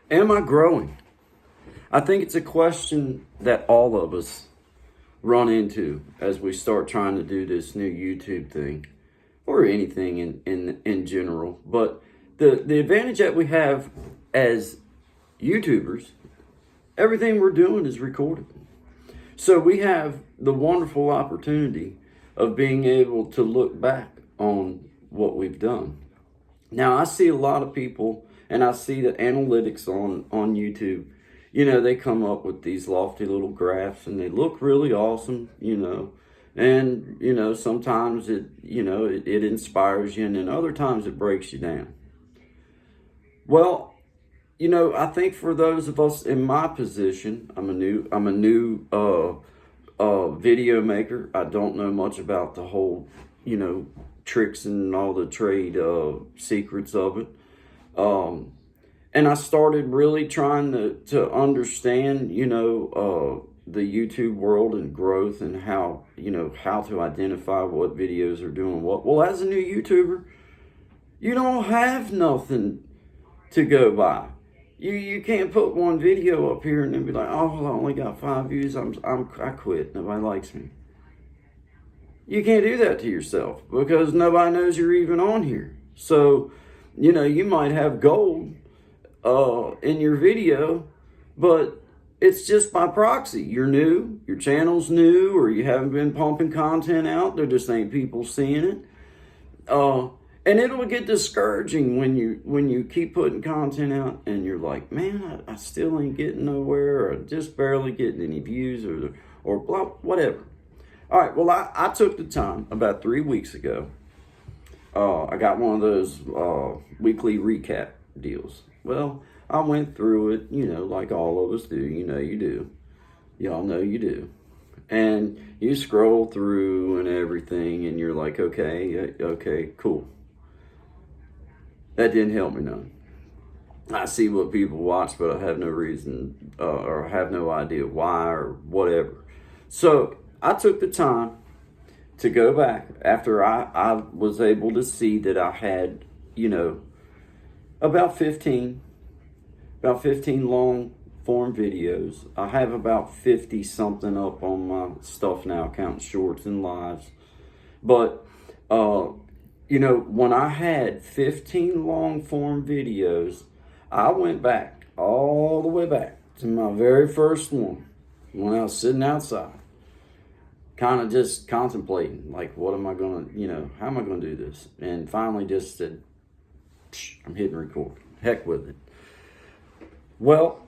Am I growing? I think it's a question that all of us run into as we start trying to do this new YouTube thing or anything in general. But the advantage that we have as YouTubers, everything we're doing is recorded. So we have the wonderful opportunity of being able to look back on what we've done. Now, I see a lot of people, and I see the analytics on YouTube, they come up with these lofty little graphs and they look really awesome, and, sometimes it inspires you, and then other times it breaks you down. Well, I think for those of us in my position, I'm a new video maker. I don't know much about the whole, tricks and all the trade secrets of it. And I started really trying to understand, the YouTube world and growth and how to identify what videos are doing what. Well, as a new YouTuber, you don't have nothing to go by. You can't put one video up here and then be like, oh, I only got 5 views. I quit. Nobody likes me. You can't do that to yourself because nobody knows you're even on here. So, you might have gold in your video, but it's just by proxy. You're new, your channel's new, or you haven't been pumping content out. There just ain't people seeing it. And it'll get discouraging when you keep putting content out and you're like, man, I still ain't getting nowhere, or just barely getting any views, or blah, whatever. All right, well, I took the time about 3 weeks ago. I got one of those weekly recap deals. Well, I went through it, like all of us do. You do. Y'all know you do. And you scroll through and everything, and you're like, okay, cool. That didn't help me none. I see what people watch, but I have no reason or have no idea why or whatever. So I took the time to go back after I was able to see that I had, about 15 long form videos. I have about 50 something up on my stuff now, counting shorts and lives. But, when I had 15 long form videos, I went back, all the way back to my very first one when I was sitting outside, kind of just contemplating, like, what am I going to, how am I going to do this? And finally just said, I'm hitting record. Heck with it. Well,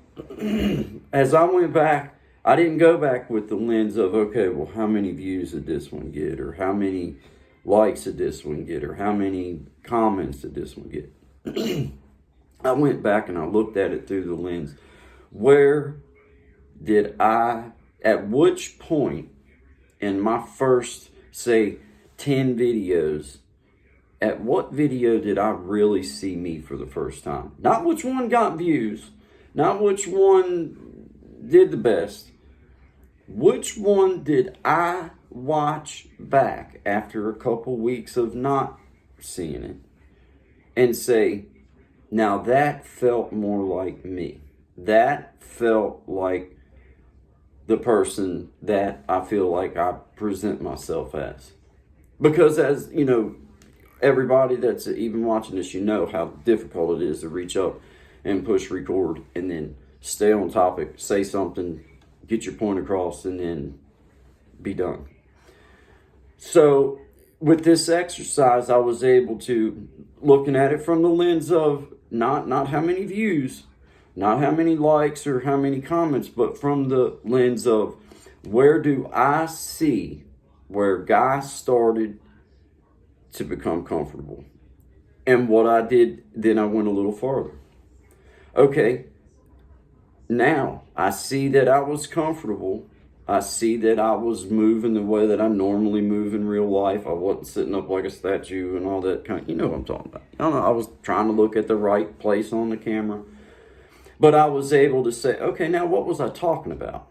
as I went back, I didn't go back with the lens of, okay, well, how many views did this one get? Or how many likes did this one get? Or how many comments did this one get? I went back and I looked at it through the lens. At which point in my first, say, 10 videos, at what video did I really see me for the first time? Not which one got views, not which one did the best. Which one did I watch back after a couple weeks of not seeing it and say, now that felt more like me. That felt like the person that I feel like I present myself as. Because as, everybody that's even watching this, how difficult it is to reach up and push record and then stay on topic, say something, get your point across, and then be done. So with this exercise, I was able to, looking at it from the lens of not how many views, not how many likes or how many comments, but from the lens of where do I see where guys started to become comfortable. And what I did, then I went a little farther. Okay, now I see that I was comfortable. I see that I was moving the way that I normally move in real life. I wasn't sitting up like a statue and all that kind of, what I'm talking about. I was trying to look at the right place on the camera. But I was able to say, okay, now what was I talking about?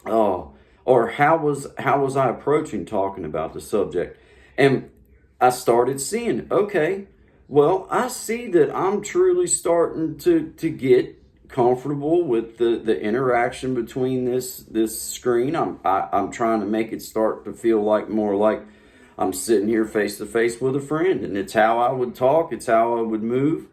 Or how was I approaching talking about the subject? And I started seeing, okay, well, I see that I'm truly starting to get comfortable with the interaction between this screen. I'm trying to make it start to feel like more like I'm sitting here face to face with a friend, and it's how I would talk, it's how I would move,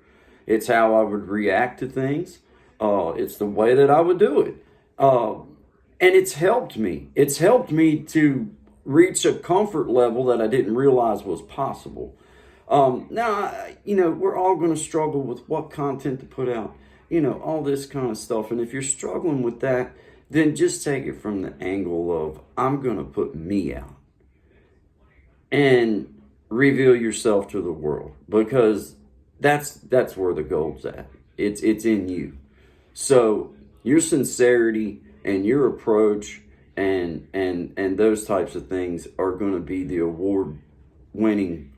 it's how I would react to things. It's the way that I would do it. And it's helped me. It's helped me to reach a comfort level that I didn't realize was possible. Now, we're all going to struggle with what content to put out, all this kind of stuff. And if you're struggling with that, then just take it from the angle of, I'm going to put me out and reveal yourself to the world, because that's where the gold's at. It's in you. So your sincerity and your approach and those types of things are going to be the award-winning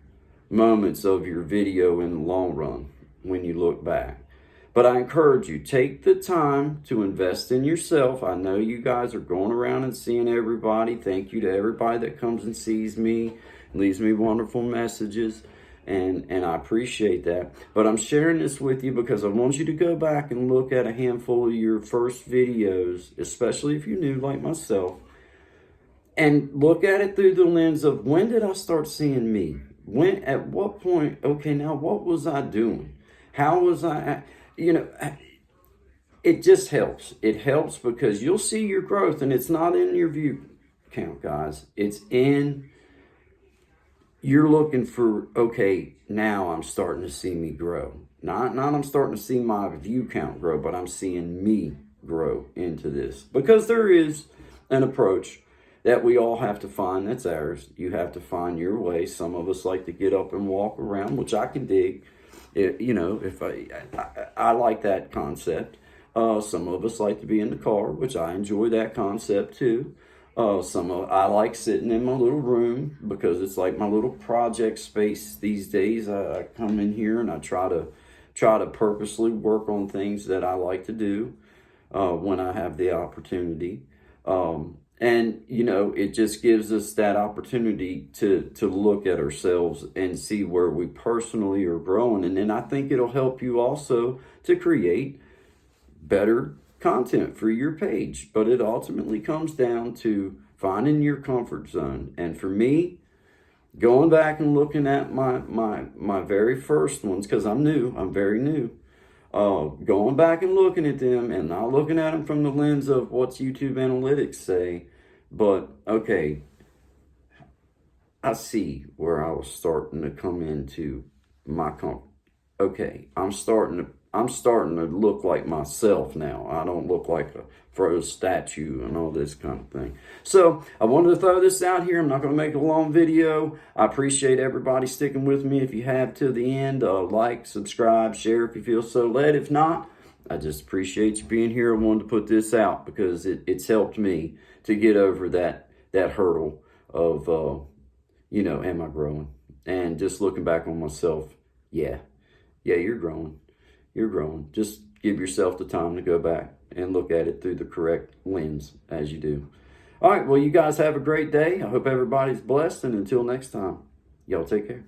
moments of your video in the long run when you look back. But I encourage you, take the time to invest in yourself. I know you guys are going around and seeing everybody. Thank you to everybody that comes and sees me, leaves me wonderful messages, and I appreciate that. But I'm sharing this with you because I want you to go back and look at a handful of your first videos, especially if you're new like myself, and look at it through the lens of, when did I start seeing me? When, at what point, okay, now what was I doing? How was I, it just helps. It helps because you'll see your growth, and it's not in your view count, guys. It's in, you're looking for, okay, now I'm starting to see me grow. Not I'm starting to see my view count grow, but I'm seeing me grow into this. Because there is an approach that we all have to find that's ours. You have to find your way. Some of us like to get up and walk around, which I can dig. If I like that concept. Some of us like to be in the car, which I enjoy that concept too. I like sitting in my little room because it's like my little project space these days. I come in here and I try to purposely work on things that I like to do when I have the opportunity. And, it just gives us that opportunity to look at ourselves and see where we personally are growing. And then I think it'll help you also to create better content for your page. But it ultimately comes down to finding your comfort zone. And for me, going back and looking at my very first ones, because I'm very new. Going back and looking at them and not looking at them from the lens of what's YouTube analytics say, but okay, I see where I was starting to come into my comfort. Okay, I'm starting to look like myself now. I don't look like a frozen statue and all this kind of thing. So I wanted to throw this out here. I'm not going to make a long video. I appreciate everybody sticking with me. If you have to the end, like, subscribe, share if you feel so led. If not, I just appreciate you being here. I wanted to put this out because it's helped me to get over that hurdle of, am I growing? And just looking back on myself, yeah, you're growing. You're growing. Just give yourself the time to go back and look at it through the correct lens as you do. All right, well, you guys have a great day. I hope everybody's blessed, and until next time, y'all take care.